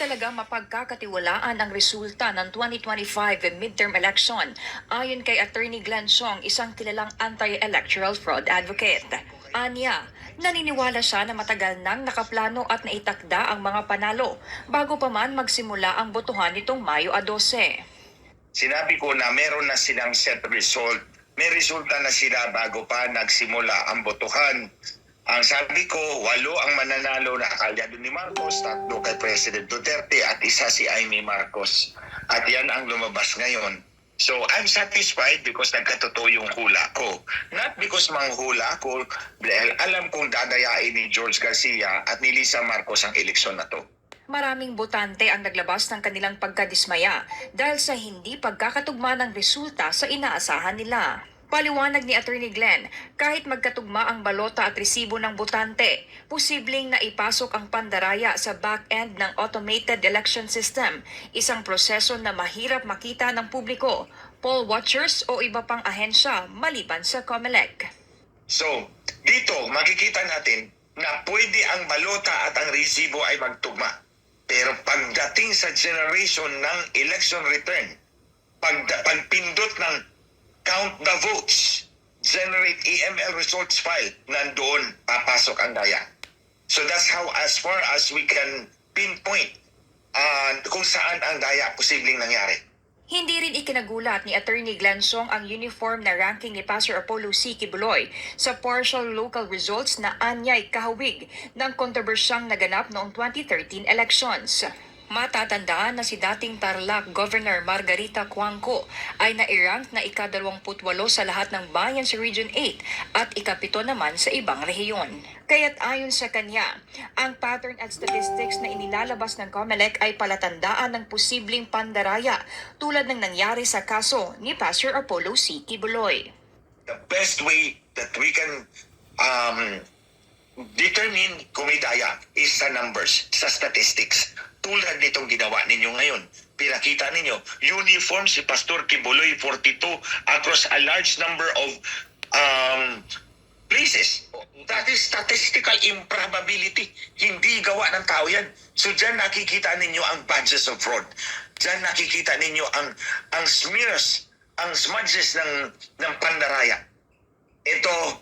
talaga mapagkakatiwalaan ang resulta ng 2025 midterm election, ayon kay Attorney Glenn Song, isang kilalang anti-electoral fraud advocate. Anya, naniniwala siya na matagal nang nakaplano at naitakda ang mga panalo bago pa man magsimula ang botohan nitong Mayo 12. Sinabi ko na meron na silang set result. May resulta na sila bago pa nagsimula ang botohan. Ang sabi ko, 8 ang mananalo na kalyado ni Marcos, 3 kay President Duterte at isa si Amy Marcos. At yan ang lumabas ngayon. So I'm satisfied because nagkatotoo yung hula ko. Not because manghula ko, dahil alam kong dadayain ni George Garcia at ni Lisa Marcos ang eleksyon na to. Maraming botante ang naglabas ng kanilang pagkadismaya dahil sa hindi pagkakatugma ng resulta sa inaasahan nila. Paliwanag ni Attorney Glenn, kahit magkatugma ang balota at resibo ng botante, posibleng naipasok ang pandaraya sa back-end ng automated election system, isang proseso na mahirap makita ng publiko, poll watchers o iba pang ahensya maliban sa COMELEC. So, dito makikita natin na pwede ang balota at ang resibo ay magtugma. Pero pagdating sa generation ng election return, pagpindot ng count the votes, generate EML results file, nandoon papasok ang daya. So that's how, as far as we can pinpoint kung saan ang daya posibleng nangyari. Hindi rin ikinagulat ni Attorney Glenn Song ang uniform na ranking ni Pastor Apollo C. Kibuloy sa partial local results na anyay kahawig ng kontrobersyang naganap noong 2013 elections. Matatandaan na si dating Tarlac Governor Margarita Cuangco ay nairank na ika-28 sa lahat ng bayan sa Region 8 at ika-7 naman sa ibang rehiyon. Kaya't ayon sa kanya, ang pattern at statistics na inilalabas ng COMELEC ay palatandaan ng posibleng pandaraya tulad ng nangyari sa kaso ni Pastor Apollo C. Kibuloy. The best way that we can determine kung may daya is sa numbers, sa statistics. Tulad nitong ginawa ninyo ngayon. Pinakita ninyo, uniform si Pastor Kibuloy 42 across a large number of places. That is statistical improbability. Hindi gawa ng tao yan. So dyan nakikita ninyo ang badges of fraud. Dyan nakikita ninyo ang smears, ang smudges ng pandaraya. Ito,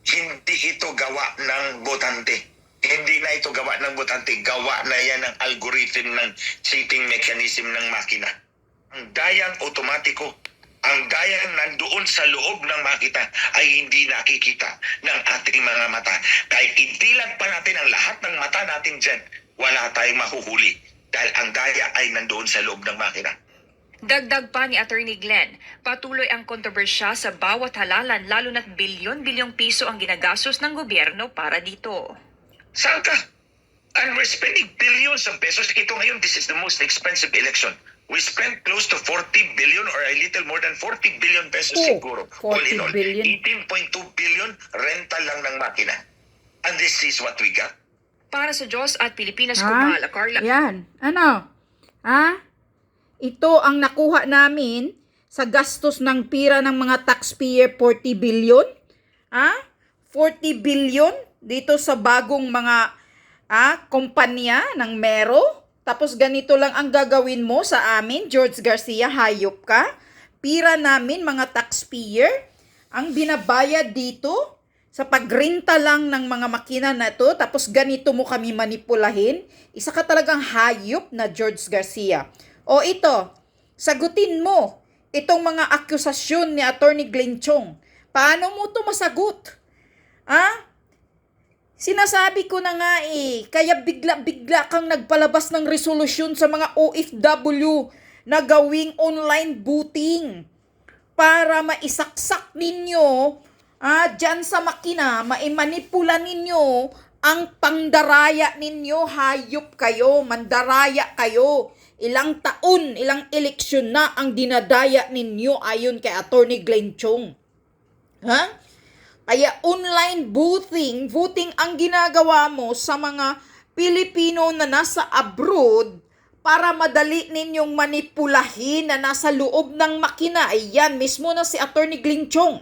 hindi ito gawa ng botante. Hindi na ito gawa ng botante, gawa na yan ng algorithm ng cheating mechanism ng makina. Ang dayang otomatiko, ang dayang nandoon sa loob ng makina ay hindi nakikita ng ating mga mata. Kahit itilag pa natin ang lahat ng mata natin dyan, wala tayong mahuhuli dahil ang daya ay nandoon sa loob ng makina. Dagdag pa ni Attorney Glenn, patuloy ang kontrobersya sa bawat halalan lalo na't bilyon-bilyong piso ang ginagastos ng gobyerno para dito. Saan ka? And we're spending billions of pesos. Ito ngayon, this is the most expensive election. We spent close to 40 billion or a little more than 40 billion pesos siguro. 40 All in all, billion. 18.2 billion rental lang ng makina. And this is what we got. Para sa Diyos at Pilipinas Kumala, Carla. Yan. Ano? Ito ang nakuha namin sa gastos ng pira ng mga taxpayer, 40 billion. 40 billion dito sa bagong mga kumpanya ng Mero. Tapos ganito lang ang gagawin mo sa amin, George Garcia, hayop ka. Pira namin mga taxpayer ang binabayad dito sa pagrenta lang ng mga makina na to. Tapos ganito mo kami manipulahin. Isa ka talagang hayop na George Garcia. O ito, sagutin mo itong mga akusasyon ni Attorney Glenn Song. Paano mo to masagot? Sinasabi ko na nga kaya bigla-bigla kang nagpalabas ng resolusyon sa mga OFW na gawing online voting para maisaksak ninyo dyan sa makina, maimanipula ninyo ang pangdaraya ninyo. Hayop kayo, mandaraya kayo. Ilang taon, ilang eleksyon na ang dinadaya ninyo ayon kay Attorney Glenn Song. Kaya online voting ang ginagawa mo sa mga Pilipino na nasa abroad para madali ninyong manipulahin na nasa loob ng makina. Ayan, mismo na si Attorney Glenn Song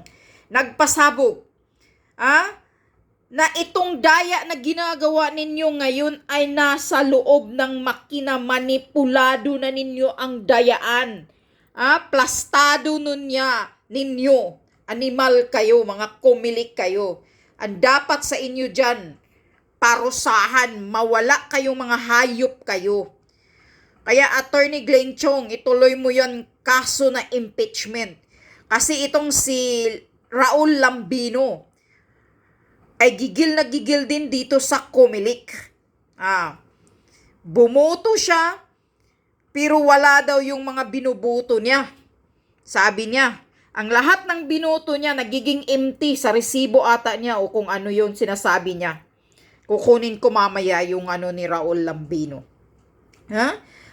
nagpasabog. na itong daya na ginagawa ninyo ngayon ay nasa loob ng makina, manipulado na ninyo ang dayaan. Plastado ninyo. Animal kayo, mga kumilik kayo. Ang dapat sa inyo dyan, parusahan, mawala kayong mga hayop kayo. Kaya Attorney Glenn Chong, ituloy mo yan kaso na impeachment. Kasi itong si Raul Lambino ay gigil na gigil din dito sa Comelec. Bumoto siya, pero wala daw yung mga binuboto niya. Sabi niya, ang lahat ng binoto niya nagiging empty sa resibo ata niya o kung ano yun sinasabi niya. Kukunin ko mamaya yung ano ni Raul Lambino.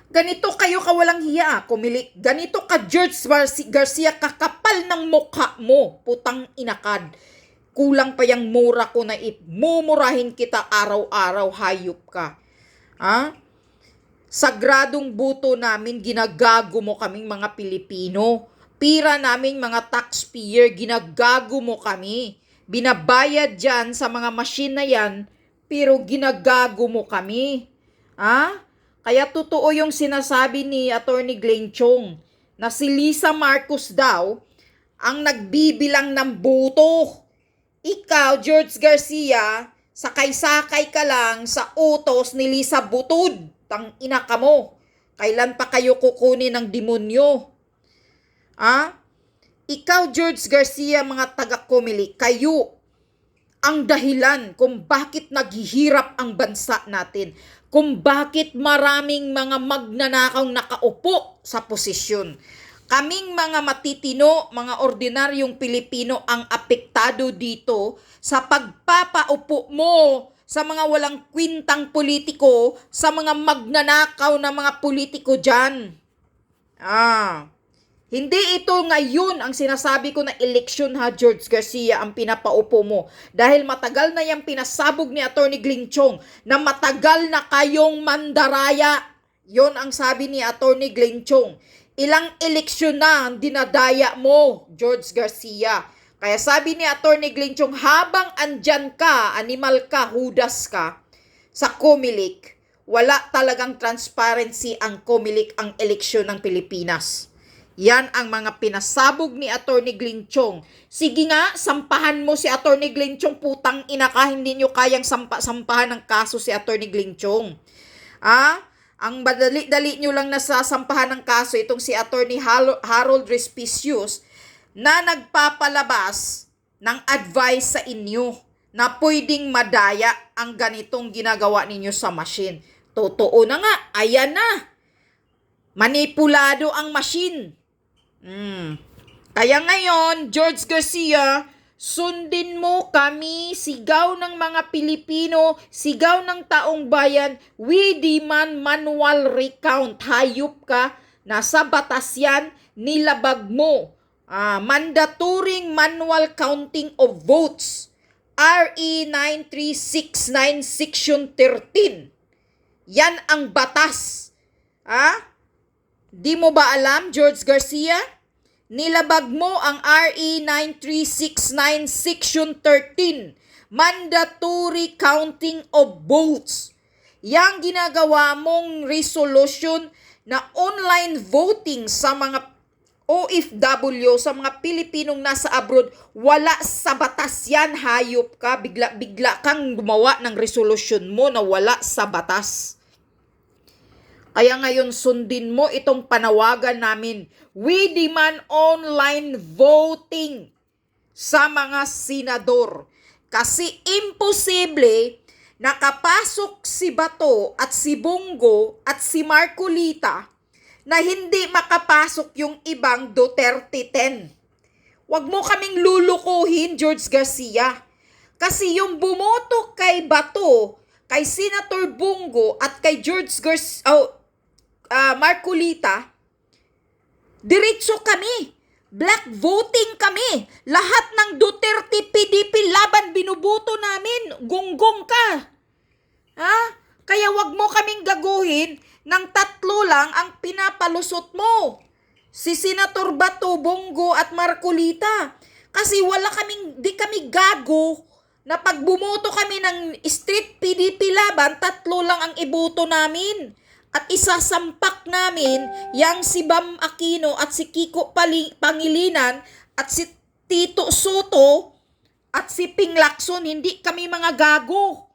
Ganito kayo kawalang hiya, Comelec. Ganito ka, George Garcia, kakapal ng mukha mo, putang inakad. Kulang pa yung mura ko na mumurahin kita araw-araw, hayop ka. Sagradong buto namin, ginagago mo kaming mga Pilipino. Pira namin mga taxpayer, ginagago mo kami. Binabayad dyan sa mga machine na yan, pero ginagago mo kami. Kaya totoo yung sinasabi ni Attorney Glenn Chong na si Lisa Marcos daw ang nagbibilang ng boto. Ikaw, George Garcia, sakay-sakay ka lang sa utos ni Lisa Butod. Tang ina ka mo. Kailan pa kayo kukunin ng demonyo? Ikaw, George Garcia, mga taga-Comelec, kayo ang dahilan kung bakit naghihirap ang bansa natin. Kung bakit maraming mga magnanakaw nakaupo sa posisyon. Kaming mga matitino, mga ordinaryong Pilipino ang apektado dito sa pagpapaupo mo sa mga walang kwintang politiko, sa mga magnanakaw na mga politiko dyan. Hindi ito ngayon ang sinasabi ko na eleksyon ha, George Garcia, ang pinapaupo mo. Dahil matagal na yung pinasabog ni Attorney Glenn Chong na matagal na kayong mandaraya. Yon ang sabi ni Attorney Glenn Chong. Ilang eleksyon na ang dinadaya mo, George Garcia. Kaya sabi ni Attorney Glenn Chong, habang andyan ka, animal ka, hudas ka, sa Comelec, wala talagang transparency ang Comelec, ang eleksyon ng Pilipinas. Yan ang mga pinasabog ni Attorney Glenn Chong. Sige nga, sampahan mo si Attorney Glenn Chong, putang ina ka, hindi nyo kayang sampahan ng kaso si Attorney Glenn Chong. Ang madali-dali nyo lang nasasampahan ng kaso itong si Attorney Harold Respicius na nagpapalabas ng advice sa inyo na pwedeng madaya ang ganitong ginagawa ninyo sa machine. Totoo na nga, ayan na. Manipulado ang machine. Kaya ngayon, George Garcia, sundin mo kami, sigaw ng mga Pilipino, sigaw ng taong bayan, we demand manual recount. Hayop ka, nasa batas yan, nilabag mo. Mandatory manual counting of votes. RE 9369 Section 13. Yan ang batas. Di mo ba alam, George Garcia? Nilabag mo ang RE 9369 Section 13. Mandatory counting of votes. Yang ginagawa mong resolution na online voting sa mga OFW, sa mga Pilipinong nasa abroad, wala sa batas yan, hayop ka. Bigla kang gumawa ng resolution mo na wala sa batas. Kaya ngayon sundin mo itong panawagan namin. We demand online voting sa mga senador. Kasi imposible nakapasok si Bato at si Bongo at si Marcolita na hindi makapasok yung ibang Duterte 10. Huwag mo kaming lulukuhin, George Garcia. Kasi yung bumoto kay Bato, kay Senator Bongo at kay George Marcolita, diretso kami. Black voting kami. Lahat ng Duterte PDP laban binuboto namin. Gonggong ka. Kaya wag mo kaming gaguhin ng tatlo lang ang pinapalusot mo. Si Senator Bato, Bongo at Marcolita. Kasi di kami gago na pag bumoto kami ng street PDP laban, 3 lang ang iboto namin. At isasampak namin yang si Bam Aquino at si Kiko Pangilinan at si Tito Soto at si Ping Lacson. Hindi kami mga gago.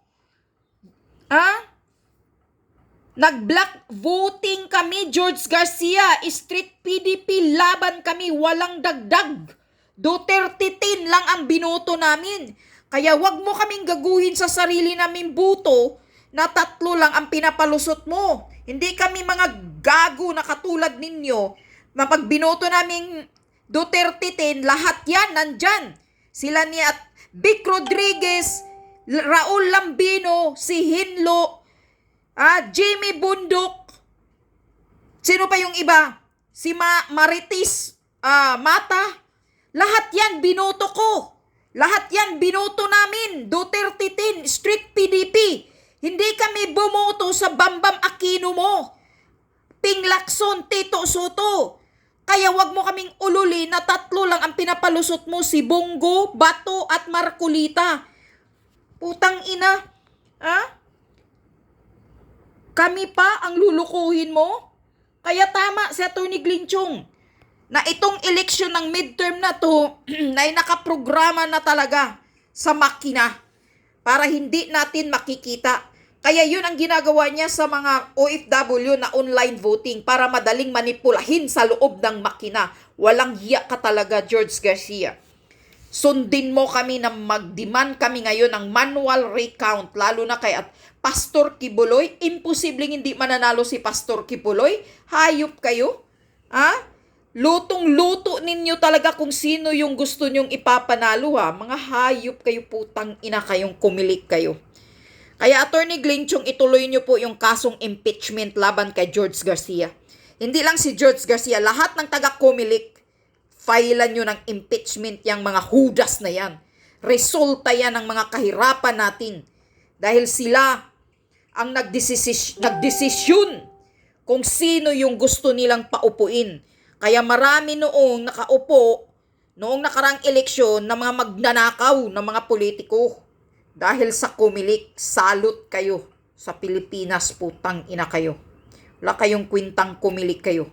Nag-black voting kami, George Garcia. Street PDP laban kami, walang dagdag. Duterte 10 lang ang binoto namin. Kaya wag mo kaming gaguhin sa sarili naming boto na 3 lang ang pinapalusot mo. Hindi kami mga gago na katulad ninyo. Pag binoto naming Duterte 10, lahat yan nandyan. Sila ni at Vic Rodriguez, Raul Lambino, si Hinlo, Jimmy Bundok. Sino pa yung iba? Si Marites Mata. Lahat yan binoto ko. Lahat yan binoto namin. Duterte 10, Street PDP. Hindi kami bumoto sa Bambam Aquino mo. Ping Lacson, Tito Soto. Kaya wag mo kaming ululi na 3 lang ang pinapalusot mo, si Bongo, Bato at Marcolita. Putang ina. Kami pa ang lulukuhin mo? Kaya tama si Atty. Glinchong na itong eleksyon ng midterm na to ay nakaprograma na talaga sa makina para hindi natin makikita. Kaya yun ang ginagawa niya sa mga OFW na online voting para madaling manipulahin sa loob ng makina. Walang hiya ka talaga, George Garcia. Sundin mo kami na mag-demand kami ngayon ng manual recount, lalo na kay Pastor Kibuloy. Imposibleng hindi mananalo si Pastor Kibuloy. Hayop kayo. Lutong-luto ninyo talaga kung sino yung gusto nyong ipapanalo Mga hayop kayo, putang ina kayong, kumilik kayo. Kaya Atty. Glinchong, ituloy nyo po yung kasong impeachment laban kay George Garcia. Hindi lang si George Garcia, lahat ng taga-kumilik, filean nyo ng impeachment yung mga hudas na yan. Resulta yan ng mga kahirapan natin. Dahil sila ang nagdesisyon kung sino yung gusto nilang paupuin. Kaya marami noong nakaupo, noong nakarang eleksyon, na mga magnanakaw ng mga politiko. Dahil sa kumilik, salute kayo sa Pilipinas, putang ina kayo. Wala kayong kwintang kumilik kayo.